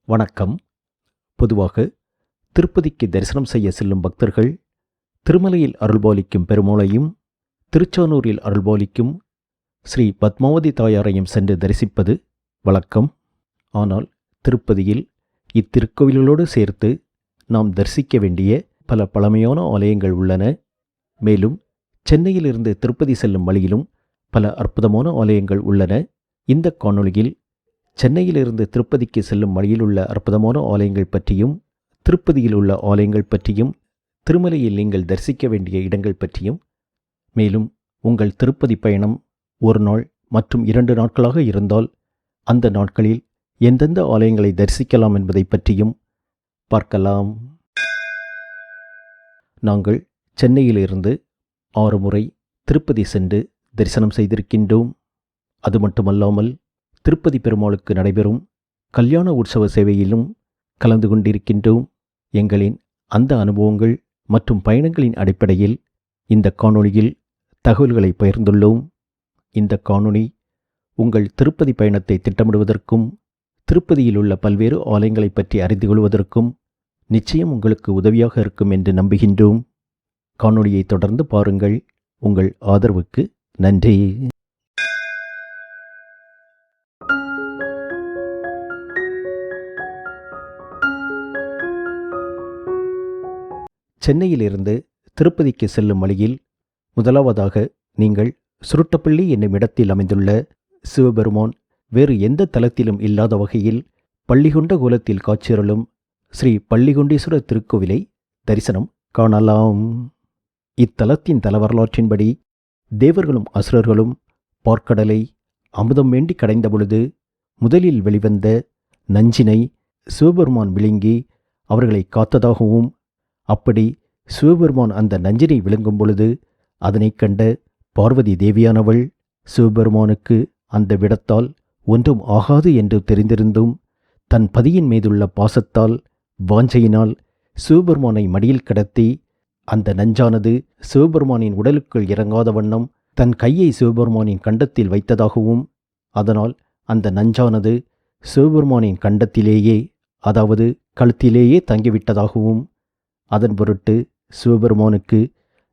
வணக்கம். பொதுவாக திருப்பதிக்கு தரிசனம் செய்ய செல்லும் பக்தர்கள் திருமலையில் அருள்பாலிக்கும் பெருமாளையும் திருச்சானூரில் அருள்பாலிக்கும் ஸ்ரீ பத்மாவதி தாயாரையும் சென்று தரிசிப்பது வழக்கம். ஆனால் திருப்பதியில் இத்திருக்கோவிலோடு சேர்த்து நாம் தரிசிக்க வேண்டிய பல பழமையான ஆலயங்கள் உள்ளன. மேலும் சென்னையிலிருந்து திருப்பதி செல்லும் வழியிலும் பல அற்புதமான ஆலயங்கள் உள்ளன. இந்த காணொளியில் சென்னையிலிருந்து திருப்பதிக்கு செல்லும் வழியில் உள்ள அற்புதமான ஆலயங்கள் பற்றியும், திருப்பதியில் உள்ள ஆலயங்கள் பற்றியும், திருமலையில் நீங்கள் தரிசிக்க வேண்டிய இடங்கள் பற்றியும், மேலும் உங்கள் திருப்பதி பயணம் 1 நாள் மற்றும் 2 நாட்களாக இருந்தால் அந்த நாட்களில் எந்தெந்த ஆலயங்களை தரிசிக்கலாம் என்பதை பற்றியும் பார்க்கலாம். நாங்கள் சென்னையிலிருந்து 6 முறை திருப்பதி சென்று தரிசனம் செய்திருக்கின்றோம். அது மட்டுமல்லாமல் திருப்பதி பெருமாளுக்கு நடைபெறும் கல்யாண உற்சவ சேவையிலும் கலந்து கொண்டிருக்கின்றோம். எங்களின் அந்த அனுபவங்கள் மற்றும் பயணங்களின் அடிப்படையில் இந்த காணொளியில் தகவல்களை பகிர்ந்துள்ளோம். இந்த காணொளி உங்கள் திருப்பதி பயணத்தை திட்டமிடுவதற்கும் திருப்பதியில் உள்ள பல்வேறு ஆலயங்களை பற்றி அறிந்து கொள்வதற்கும் நிச்சயம் உங்களுக்கு உதவியாக இருக்கும் என்று நம்புகின்றோம். காணொளியை தொடர்ந்து பாருங்கள். உங்கள் ஆதரவுக்கு நன்றி. சென்னையிலிருந்து திருப்பதிக்கு செல்லும் வழியில் முதலாவதாக நீங்கள் சுருட்டப்பள்ளி என்னும் இடத்தில் அமைந்துள்ள சிவபெருமான் வேறு எந்த தலத்திலும் இல்லாத வகையில் பள்ளிகொண்ட கோலத்தில் காட்சியருளும் ஸ்ரீ பள்ளிகொண்டீஸ்வரர் திருக்கோவிலை தரிசனம் காணலாம். இத்தலத்தின் தலவரலாற்றின்படி தேவர்களும் அசுரர்களும் பார்க்கடலை அமுதம் வேண்டி கடைந்த பொழுது முதலில் வெளிவந்த நஞ்சினை சிவபெருமான் விழுங்கி அவர்களை காத்ததாகவும், அப்படி சிவபெருமான் அந்த நஞ்சினை விழுங்கும் பொழுது அதனைக் கண்ட பார்வதி தேவியானவள் சிவபெருமானுக்கு அந்த விடத்தால் ஒன்றும் ஆகாது என்று தெரிந்திருந்தும் தன் பதியின் மீதுள்ள பாசத்தால் வாஞ்சையினால் சிவபெருமானை மடியில் கடத்தி அந்த நஞ்சானது சிவபெருமானின் உடலுக்குள் இறங்காத வண்ணம் தன் கையை சிவபெருமானின் கண்டத்தில் வைத்ததாகவும், அதனால் அந்த நஞ்சானது சிவபெருமானின் கண்டத்திலேயே, அதாவது கழுத்திலேயே தங்கிவிட்டதாகவும், அதன் பொருட்டு சிவபெருமானுக்கு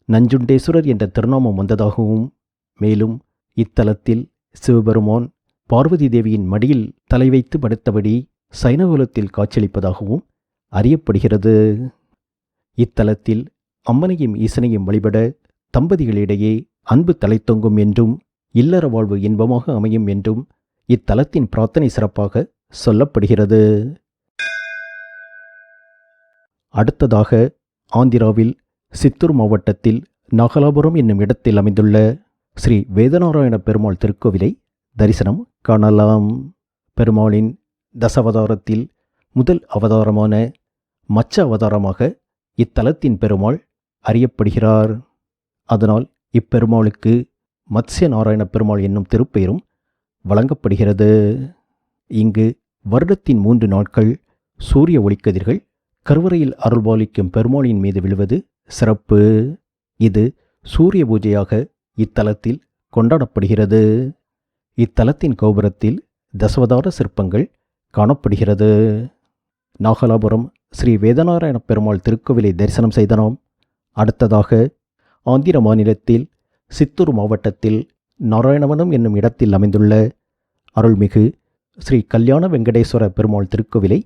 நஞ்சுண்டேஸ்வரர் என்ற திருநாமம் வந்ததாகவும், மேலும் இத்தலத்தில் சிவபெருமான் பார்வதி தேவியின் மடியில் தலை வைத்து படுத்தபடி சைனகுலத்தில் காட்சியளிப்பதாகவும் அறியப்படுகிறது. இத்தலத்தில் அம்மனையும் ஈசனையும் வழிபட தம்பதிகளிடையே அன்பு தலைத்தொங்கும் என்றும் இல்லற வாழ்வு இன்பமாக அமையும் என்றும் இத்தலத்தின் பிரார்த்தனை சிறப்பாக சொல்லப்படுகிறது. அடுத்ததாக ஆந்திராவில் சித்தூர் மாவட்டத்தில் நாகலாபுரம் என்னும் இடத்தில் அமைந்துள்ள ஸ்ரீ வேதநாராயண பெருமாள் திருக்கோவிலை தரிசனம் காணலாம். பெருமாளின் தசாவதாரத்தில் முதல் அவதாரமான மச்ச அவதாரமாக இத்தலத்தின் பெருமாள் அறியப்படுகிறார். அதனால் இப்பெருமாளுக்கு மத்ஸ்ய நாராயண பெருமாள் என்னும் திருப்பெயரும் வழங்கப்படுகிறது. இங்கு வருடத்தின் 3 நாட்கள் சூரிய ஒளிக்கதிர்கள் கருவறையில் அருள்பாலிக்கும் பெருமாளின் மீது விழுவது சிறப்பு. இது சூரிய பூஜையாக இத்தலத்தில் கொண்டாடப்படுகிறது. இத்தலத்தின் கோபுரத்தில் தசவதார சிற்பங்கள் காணப்படுகிறது. நாகலாபுரம் ஸ்ரீ வேதநாராயண பெருமாள் திருக்கோவிலை தரிசனம் செய்த நாம் அடுத்ததாக ஆந்திர மாநிலத்தில் சித்தூர் மாவட்டத்தில் நாராயணவனம் என்னும் இடத்தில் அமைந்துள்ள அருள்மிகு ஸ்ரீ கல்யாண வெங்கடேஸ்வர பெருமாள் திருக்கோவிலை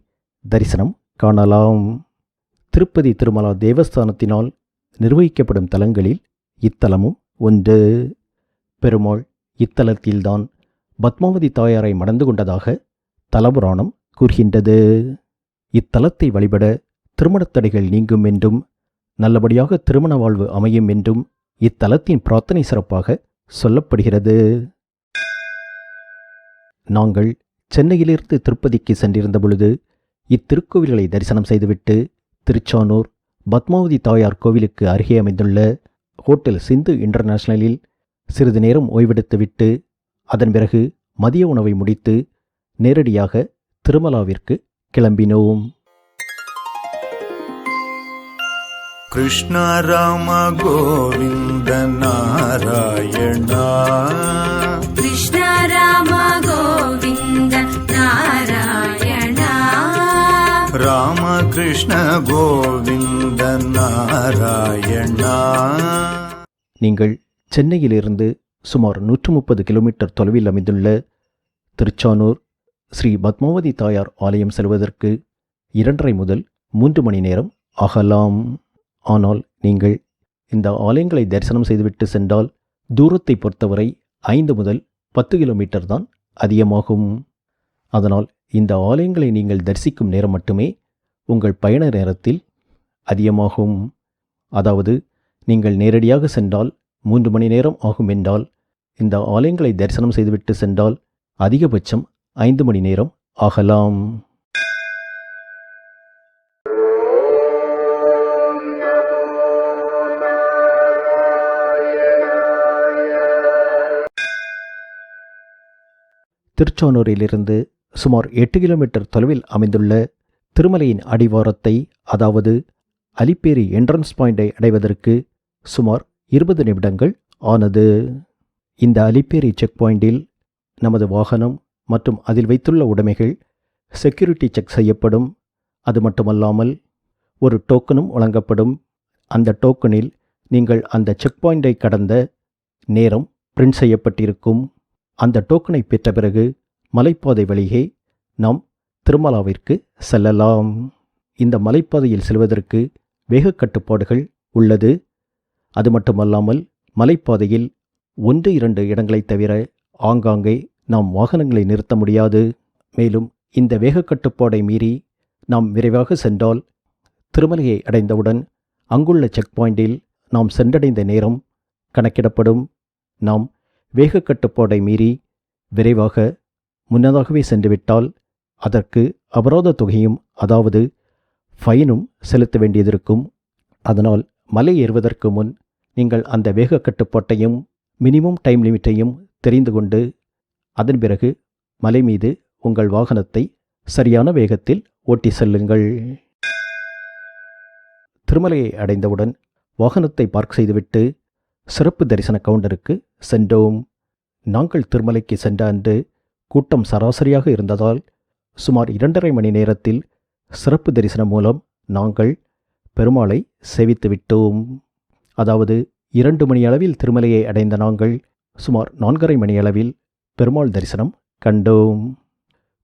தரிசனம் காணலாம். திருப்பதி திருமலா தேவஸ்தானத்தினால் நிர்வகிக்கப்படும் தலங்களில் இத்தலமும் ஒன்று. பெருமாள் இத்தலத்தில்தான் பத்மாவதி தாயாரை மணந்து கொண்டதாக தலபுராணம் கூறுகின்றது. இத்தலத்தை வழிபட திருமணத்தடைகள் நீங்கும் என்றும் நல்லபடியாக திருமண வாழ்வு அமையும் என்றும் இத்தலத்தின் பிரார்த்தனை சிறப்பாக சொல்லப்படுகிறது. நாங்கள் சென்னையிலிருந்து திருப்பதிக்கு சென்றிருந்த பொழுது இத்திருக்கோவில்களை தரிசனம் செய்துவிட்டு திருச்சானூர் பத்மாவதி தாயார் கோவிலுக்கு அருகே அமைந்துள்ள ஹோட்டல் சிந்து இன்டர்நேஷனலில் சிறிது நேரம் ஓய்வெடுத்துவிட்டு அதன் பிறகு மதிய உணவை முடித்து நேரடியாக திருமலாவிற்கு கிளம்பினோம். கிருஷ்ண ராம கோவிந்த நாராயணா, கிருஷ்ண ராம கோவிந்த நாராயணா, ராமகிருஷ்ண கோவிந்த நாராயணா. நீங்கள் சென்னையிலிருந்து சுமார் 130 கிலோமீட்டர் தொலைவில் அமைந்துள்ள திருச்சானூர் ஸ்ரீ பத்மாவதி தாயார் ஆலயம் செல்வதற்கு 2:30 முதல் 3 மணி நேரம் ஆகலாம். ஆனால் நீங்கள் இந்த ஆலயங்களை தரிசனம் செய்துவிட்டு சென்றால் தூரத்தை பொறுத்தவரை 5 முதல் 10 கிலோமீட்டர் தான் அதிகமாகும். அதனால் இந்த ஆலயங்களை நீங்கள் தரிசிக்கும் நேரம் மட்டுமே உங்கள் பயண நேரத்தில் அதிகமாகும். அதாவது நீங்கள் நேரடியாக சென்றால் 3 மணி நேரம் ஆகும் என்றால் இந்த ஆலயங்களை தரிசனம் செய்துவிட்டு சென்றால் அதிகபட்சம் 5 மணி நேரம் ஆகலாம். திருச்சானூரிலிருந்து சுமார் 8 கிலோமீட்டர் தொலைவில் அமைந்துள்ள திருமலையின் அடிவாரத்தை, அதாவது அலிப்பேரி என்ட்ரன்ஸ் பாயிண்டை அடைவதற்கு சுமார் 20 நிமிடங்கள் ஆனது. இந்த அலிப்பேரி செக் பாயிண்டில் நமது வாகனம் மற்றும் அதில் வைத்துள்ள உடைமைகள் செக்யூரிட்டி செக் செய்யப்படும். அது மட்டுமல்லாமல் ஒரு டோக்கனும் வழங்கப்படும். அந்த டோக்கனில் நீங்கள் அந்த செக் பாயிண்டை கடந்த நேரம் பிரிண்ட் செய்யப்பட்டிருக்கும். அந்த டோக்கனை பெற்ற பிறகு மலைப்பாதை வழியே நாம் திருமலாவிற்கு செல்லலாம். இந்த மலைப்பாதையில் செல்வதற்கு வேக கட்டுப்பாடுகள் உள்ளது. அது மட்டுமல்லாமல் மலைப்பாதையில் 1-2 இடங்களை தவிர ஆங்காங்கே நாம் வாகனங்களை நிறுத்த முடியாது. மேலும் இந்த வேக கட்டுப்பாடை மீறி நாம் விரைவாக சென்றால் திருமலையை அடைந்தவுடன் அங்குள்ள செக் பாயிண்டில் நாம் சென்றடைந்த நேரம் கணக்கிடப்படும். நாம் வேக கட்டுப்பாடை மீறி விரைவாக முன்னதாகவே சென்றுவிட்டால் அதற்கு அபராத தொகையும், அதாவது ஃபைனும் செலுத்த வேண்டியதிருக்கும். அதனால் மலை ஏறுவதற்கு முன் நீங்கள் அந்த வேக கட்டுப்பாட்டையும் மினிமம் டைம் லிமிட்டையும் தெரிந்து கொண்டு அதன் பிறகு மலை மீது உங்கள் வாகனத்தை சரியான வேகத்தில் ஓட்டி செல்லுங்கள். திருமலையை அடைந்தவுடன் வாகனத்தை பார்க் செய்துவிட்டு சிறப்பு தரிசன கவுண்டருக்கு சென்றோம். நாங்கள் திருமலைக்கு சென்ற அன்று கூட்டம் சராசரியாக இருந்ததால் சுமார் 2:30 மணி நேரத்தில் சிறப்பு தரிசனம் மூலம் நாங்கள் பெருமாளை சேவித்து விட்டோம். அதாவது 2 மணி அளவில் திருமலையை அடைந்த நாங்கள் சுமார் 4:30 மணி அளவில் பெருமாள் தரிசனம் கண்டோம்.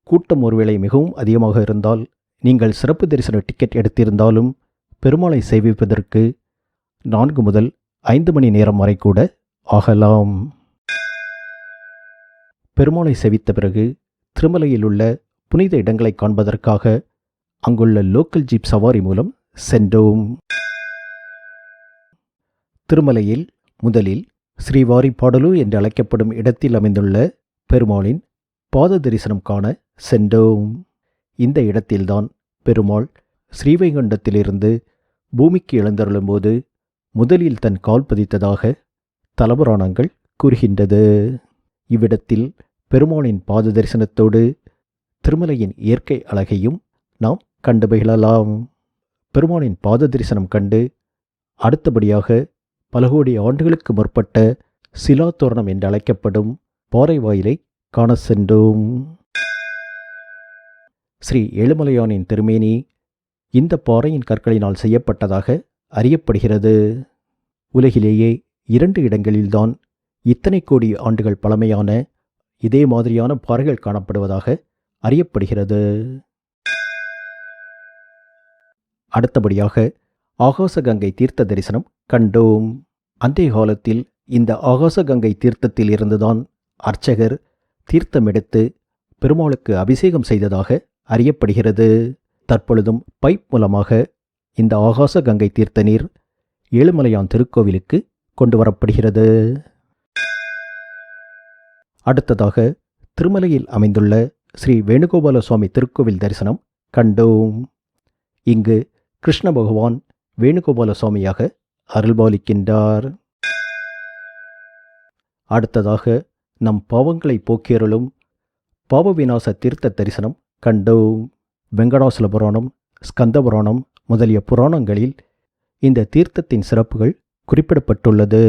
கூட்டம் ஒருவேளை மிகவும் அதிகமாக இருந்தால் நீங்கள் சிறப்பு தரிசன டிக்கெட் எடுத்திருந்தாலும் பெருமாளை சேவிப்பதற்கு 4 முதல் 5 மணி நேரம் வரை கூட ஆகலாம். பெருமாளை சேவித்த பிறகு திருமலையில் உள்ள புனித இடங்களை காண்பதற்காக அங்குள்ள லோக்கல் ஜீப் சவாரி மூலம் சென்றோம். திருமலையில் முதலில் ஸ்ரீவாரிப்பாடலு என்று அழைக்கப்படும் இடத்தில் அமைந்துள்ள பெருமாளின் பாத தரிசனம் காண சென்றோம். இந்த இடத்தில்தான் பெருமாள் ஸ்ரீவைகுண்டத்திலிருந்து பூமிக்கு எழுந்தருளும்போது முதலில் தன் கால் பதித்ததாக தலபுராணங்கள் கூறுகின்றது. இவ்விடத்தில் பெருமாளின் பாத தரிசனத்தோடு திருமலையின் இயற்கை அழகையும் நாம் கண்டு மகிழலாம். பெருமாளின் பாத தரிசனம் கண்டு அடுத்தபடியாக பல கோடி ஆண்டுகளுக்கு முற்பட்ட சிலா தோரணம் என்று அழைக்கப்படும் பாறை வாயிலை காண சென்றோம். ஸ்ரீ ஏழுமலையானின் திருமேனி இந்த பாறையின் கற்களினால் செய்யப்பட்டதாக அறியப்படுகிறது. உலகிலேயே 2 இடங்களில்தான் இத்தனை கோடி ஆண்டுகள் பழமையான இதே மாதிரியான பாறைகள் காணப்படுவதாக அறியப்படுகிறது. அடுத்தபடியாக ஆகாசகங்கை தீர்த்த தரிசனம் கண்டோம். அன்றைய காலத்தில் இந்த ஆகாசகங்கை தீர்த்தத்தில் இருந்துதான் அர்ச்சகர் தீர்த்தம் எடுத்து பெருமாளுக்கு அபிஷேகம் செய்ததாக அறியப்படுகிறது. தற்பொழுதும் பைப் மூலமாக இந்த ஆகாசகங்கை தீர்த்த நீர் ஏழுமலையான் திருக்கோவிலுக்கு கொண்டு வரப்படுகிறது. அடுத்ததாக திருமலையில் அமைந்துள்ள ஸ்ரீ வேணுகோபால சுவாமி திருக்கோவில் தரிசனம் கண்டோம். இங்கு கிருஷ்ண பகவான் வேணுகோபால சுவாமியாக அருள்பாலிக்கின்றார். அடுத்ததாக நம் பாவங்களை போக்கியருளும் பாவ விநாச தீர்த்த தரிசனம் கண்டோம். வெங்கடாசல புராணம், ஸ்கந்த புராணம் முதலிய புராணங்களில் இந்த தீர்த்தத்தின் சிறப்புகள் குறிப்பிடப்பட்டுள்ளது.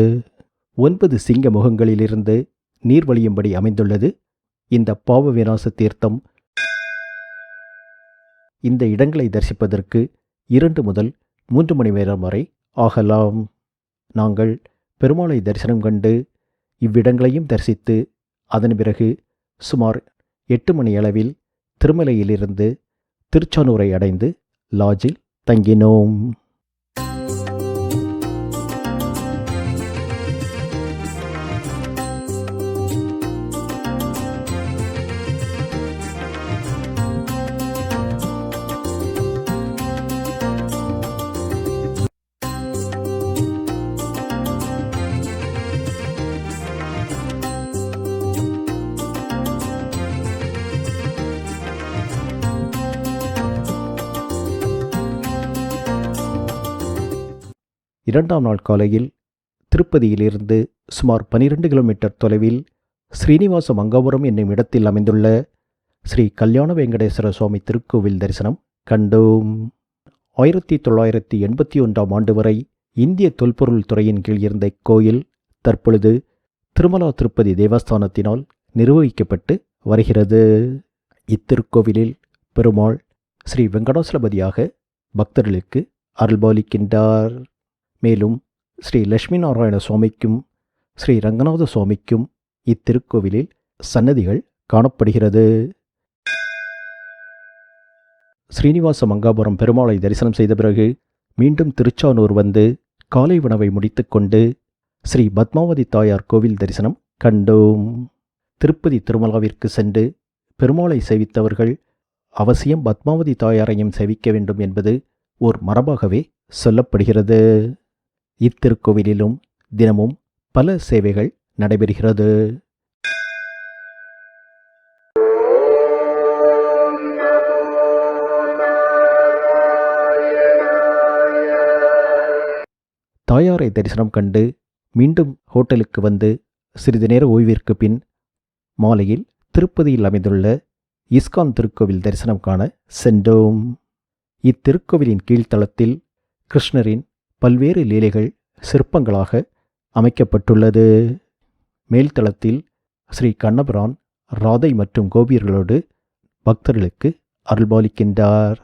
9 சிங்க முகங்களிலிருந்து நீர் வழியும்படி அமைந்துள்ளது இந்த பாவ விநாச தீர்த்தம். இந்த இடங்களை தரிசிப்பதற்கு 2 முதல் 3 மணி நேரம் வரை ஆகலாம். நாங்கள் பெருமாளை தரிசனம் கண்டு இவ்விடங்களையும் தரிசித்து அதன் பிறகு சுமார் 8 மணி அளவில் திருமலையிலிருந்து திருச்சானூரை அடைந்து லாட்ஜில் தங்கினோம். இரண்டாம் நாள் காலையில் திருப்பதியிலிருந்து சுமார் 12 கிலோமீட்டர் தொலைவில் ஸ்ரீனிவாச மங்காபுரம் என்னும் இடத்தில் அமைந்துள்ள ஸ்ரீ கல்யாண வெங்கடேஸ்வர சுவாமி திருக்கோவில் தரிசனம் கண்டோம். 1981ஆம் ஆண்டு வரை இந்திய தொல்பொருள் துறையின் கீழ் இருந்த இக்கோயில் தற்பொழுது திருமலா திருப்பதி தேவஸ்தானத்தினால் நிர்வகிக்கப்பட்டு வருகிறது. இத்திருக்கோவிலில் பெருமாள் ஸ்ரீ வெங்கடாசலபதியாக பக்தர்களுக்கு அருள்பாலிக்கின்றார். மேலும் ஸ்ரீ லட்சுமி நாராயண சுவாமிக்கும் ஸ்ரீ ரங்கநாத சுவாமிக்கும் இத்திருக்கோவிலில் சன்னதிகள் காணப்படுகிறது. ஸ்ரீனிவாச மங்காபுரம் பெருமாளை தரிசனம் செய்த பிறகு மீண்டும் திருச்சானூர் வந்து காலை உணவை முடித்துக்கொண்டு ஸ்ரீ பத்மாவதி தாயார் கோவில் தரிசனம் கண்டோம். திருப்பதி திருமலாவிற்கு சென்று பெருமாளை சேவித்தவர்கள் அவசியம் பத்மாவதி தாயாரையும் சேவிக்க வேண்டும் என்பது ஓர் மரபாகவே சொல்லப்படுகிறது. இத்திருக்கோவிலிலும் தினமும் பல சேவைகள் நடைபெறுகிறது. தாயாரை தரிசனம் கண்டு மீண்டும் ஹோட்டலுக்கு வந்து சிறிது நேர ஓய்விற்கு பின் மாலையில் திருப்பதியில் அமைந்துள்ள இஸ்கான் திருக்கோவில் தரிசனம் காண சென்றோம். இத்திருக்கோவிலின் கீழ்த்தளத்தில் கிருஷ்ணரின் பல்வேறு லீலைகள் சிற்பங்களாக அமைக்கப்பட்டுள்ளது. மேல்தளத்தில் ஸ்ரீ கண்ணபிரான் ராதை மற்றும் கோபியர்களோடு பக்தர்களுக்கு அருள்பாலிக்கின்றார்.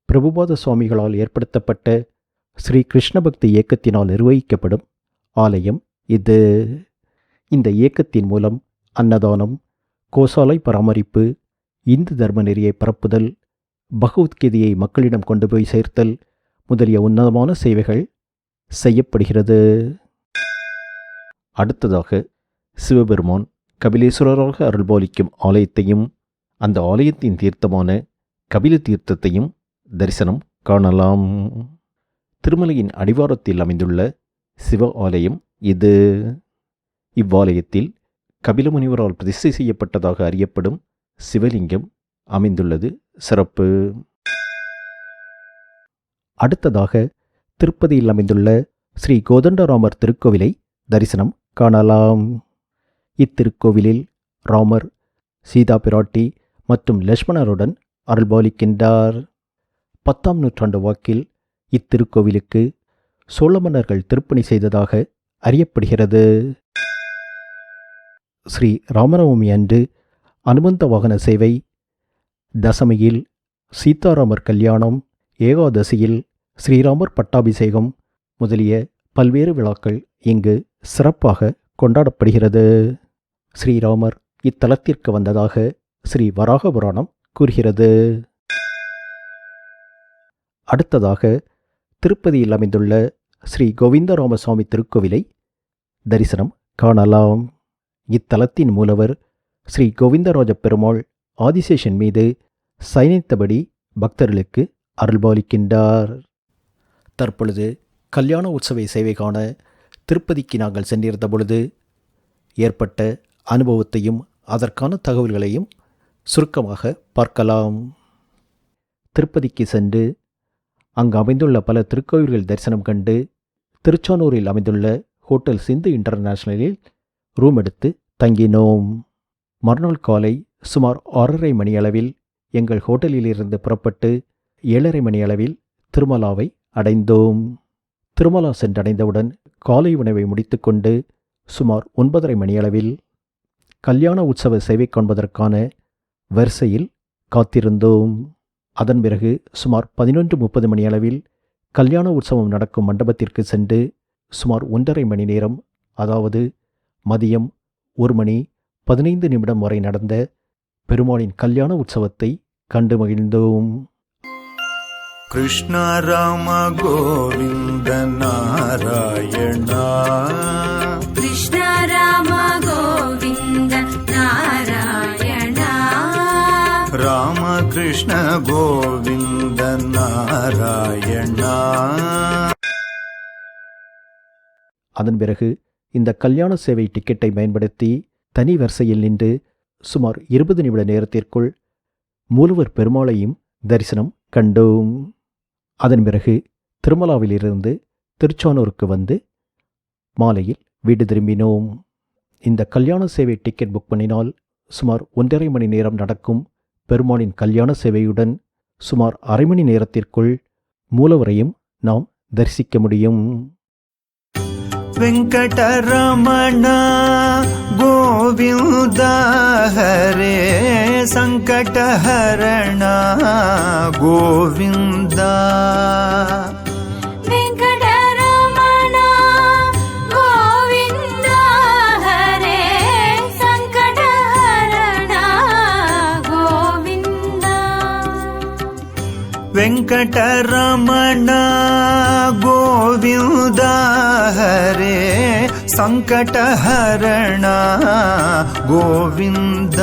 பிரபுபாத சுவாமிகளால் ஏற்படுத்தப்பட்ட ஸ்ரீ கிருஷ்ண பக்தி இயக்கத்தினால் நிர்வகிக்கப்படும் ஆலயம் இது. இந்த இயக்கத்தின் மூலம் அன்னதானம், கோசாலை பராமரிப்பு, இந்து தர்ம நெறியை பரப்புதல், பகவத்கீதையை மக்களிடம் கொண்டு போய் சேர்த்தல் முதலிய உன்னதமான சேவைகள் செய்யப்படுகிறது. அடுத்ததாக சிவபெருமான் கபிலேஸ்வரராக அருள்பாலிக்கும் ஆலயத்தையும் அந்த ஆலயத்தின் தீர்த்தமான கபில தீர்த்தத்தையும் தரிசனம் காணலாம். திருமலையின் அடிவாரத்தில் அமைந்துள்ள சிவ ஆலயம் இது. இவ்வாலயத்தில் கபில முனிவரால் பிரதிஷ்டை செய்யப்பட்டதாக அறியப்படும் சிவலிங்கம் அமைந்துள்ளது சிறப்பு. அடுத்ததாக திருப்பதியில் அமைந்துள்ள ஸ்ரீ கோதண்டராமர் திருக்கோவிலை தரிசனம் காணலாம். இத்திருக்கோவிலில் ராமர், சீதா பிராட்டி மற்றும் லட்சுமணருடன் அருள்பாலிக்கின்றார். 10ஆம் நூற்றாண்டு வாக்கில் இத்திருக்கோவிலுக்கு சோழ மன்னர்கள் திருப்பணி செய்ததாக அறியப்படுகிறது. ஸ்ரீ ராமநவமி அன்று அனுமந்த வாகன சேவை, தசமியில் சீதாராமர் கல்யாணம், ஏகாதசியில் ஸ்ரீராமர் பட்டாபிஷேகம் முதலிய பல்வேறு விழாக்கள் இங்கு சிறப்பாக கொண்டாடப்படுகிறது. ஸ்ரீராமர் இத்தலத்திற்கு வந்ததாக ஸ்ரீ வராக புராணம் கூறுகிறது. அடுத்ததாக திருப்பதியில் அமைந்துள்ள ஸ்ரீ கோவிந்தராமசுவாமி திருக்கோவிலை தரிசனம் காணலாம். இத்தலத்தின் மூலவர் ஸ்ரீ கோவிந்தராஜ பெருமாள் ஆதிசேஷன் மீது சயனித்தபடி பக்தர்களுக்கு அருள்பாலிக்கின்றார். தற்பொழுது கல்யாண உற்சவ சேவை காண திருப்பதிக்கு நாங்கள் சென்றிருந்த பொழுது ஏற்பட்ட அனுபவத்தையும் அதற்கான தகவல்களையும் சுருக்கமாக பார்க்கலாம். திருப்பதிக்கு சென்று அங்கு அமைந்துள்ள பல திருக்கோயில்கள் தரிசனம் கண்டு திருச்சானூரில் அமைந்துள்ள ஹோட்டல் சிந்து இன்டர்நேஷனலில் ரூம் எடுத்து தங்கினோம். மறுநாள் காலை சுமார் 6:30 மணியளவில் எங்கள் ஹோட்டலிலிருந்து புறப்பட்டு 7:30 மணியளவில் திருமலாவை அடைந்தோம். திருமலா சென்றடைந்தவுடன் காலை உணவை முடித்துக்கொண்டு சுமார் 9:30 மணியளவில் கல்யாண உற்சவ சேவை காண்பதற்கான வரிசையில் காத்திருந்தோம். அதன் பிறகு சுமார் 11:30 மணி அளவில் கல்யாண உற்சவம் நடக்கும் மண்டபத்திற்கு சென்று சுமார் 1.5 மணி நேரம், அதாவது மதியம் 1:15 வரை நடந்த பெருமாளின் கல்யாண உற்சவத்தை கண்டு மகிழ்ந்தோம். கிருஷ்ண ராம கோவிந்த நாராயணா, கிருஷ்ண ராம கோவிந்த நாராயணா, ராம கிருஷ்ண கோவிந்த நாராயணா. அதன் பிறகு இந்த கல்யாண சேவை டிக்கெட்டை பயன்படுத்தி தனி வரிசையில் நின்று சுமார் 20 நிமிட நேரத்திற்குள் மூலவர் பெருமாளையும் தரிசனம் கண்டோம். அதன் பிறகு திருமலாவிலிருந்து திருச்சானூருக்கு வந்து மாலையில் வீடு திரும்பினோம். இந்த கல்யாண சேவை டிக்கெட் புக் பண்ணினால் சுமார் 1.5 மணி நேரம் நடக்கும் பெருமாளின் கல்யாண சேவையுடன் சுமார் அரை மணி நேரத்திற்குள் மூலவரையும் நாம் தரிசிக்க முடியும். வெங்கடரமண கோவிந்த ஹரே சங்கடஹரண கோவிந்த, வெங்கடரமண கோவிந்த ஹரே சங்கடஹரண கோவிந்த, வெங்கடரமண கோவிந்த ஹரே சங்கடஹரண கோவிந்த.